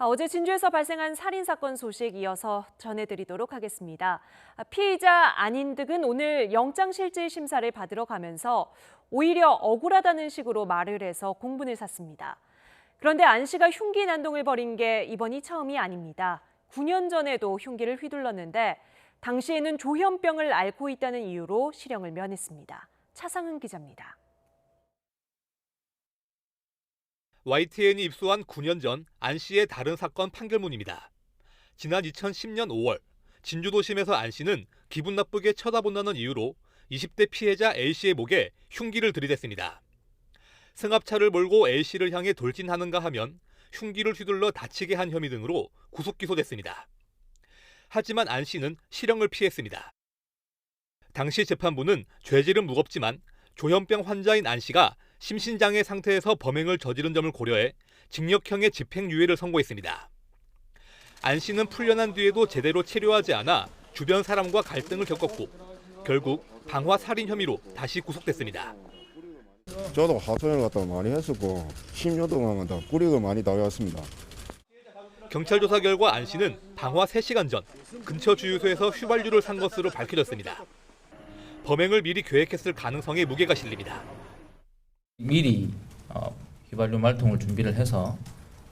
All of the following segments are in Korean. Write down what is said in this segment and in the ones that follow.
어제 진주에서 발생한 살인사건 소식 이어서 전해드리도록 하겠습니다. 피의자 안인 득은 오늘 영장실질 심사를 받으러 가면서 오히려 억울하다는 식으로 말을 해서 공분을 샀습니다. 그런데 안 씨가 흉기 난동을 벌인 게 이번이 처음이 아닙니다. 9년 전에도 흉기를 휘둘렀는데 당시에는 조현병을 앓고 있다는 이유로 실형을 면했습니다. 차상은 기자입니다. YTN이 입수한 9년 전 안 씨의 다른 사건 판결문입니다. 지난 2010년 5월 진주도심에서 안 씨는 기분 나쁘게 쳐다본다는 이유로 20대 피해자 A 씨의 목에 흉기를 들이댔습니다. 승합차를 몰고 A 씨를 향해 돌진하는가 하면 흉기를 휘둘러 다치게 한 혐의 등으로 구속 기소됐습니다. 하지만 안 씨는 실형을 피했습니다. 당시 재판부는 죄질은 무겁지만 조현병 환자인 안 씨가 심신장애 상태에서 범행을 저지른 점을 고려해 징역형의 집행유예를 선고했습니다. 안 씨는 풀려난 뒤에도 제대로 치료하지 않아 주변 사람과 갈등을 겪었고 결국 방화 살인 혐의로 다시 구속됐습니다. 저도 하소연을 갖다가 많이 했었고 10년 동안 다 꾸리고 많이 다녔습니다. 경찰 조사 결과 안 씨는 방화 3시간 전 근처 주유소에서 휘발유를 산 것으로 밝혀졌습니다. 범행을 미리 계획했을 가능성에 무게가 실립니다. 미리 휘발유 말통을 준비를 해서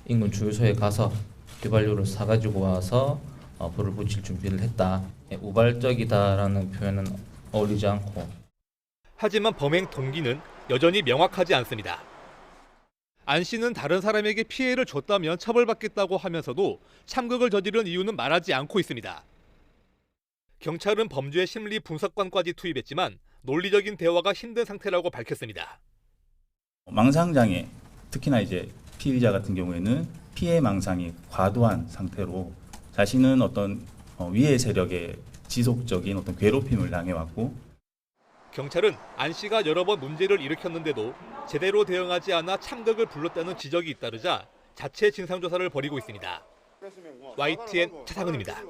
인근 주유소에 가서 휘발유를 사가지고 와서 불을 붙일 준비를 했다. 우발적이다라는 표현은 어울리지 않고. 하지만 범행 동기는 여전히 명확하지 않습니다. 안 씨는 다른 사람에게 피해를 줬다면 처벌받겠다고 하면서도 참극을 저지른 이유는 말하지 않고 있습니다. 경찰은 범죄 심리 분석관까지 투입했지만 논리적인 대화가 힘든 상태라고 밝혔습니다. 망상장애, 특히나 이제 피의자 같은 경우에는 피해 망상이 과도한 상태로 자신은 어떤 위해 세력의 지속적인 어떤 괴롭힘을 당해왔고, 경찰은 안 씨가 여러 번 문제를 일으켰는데도 제대로 대응하지 않아 참극을 불렀다는 지적이 잇따르자 자체 진상조사를 벌이고 있습니다. YTN 차상은입니다.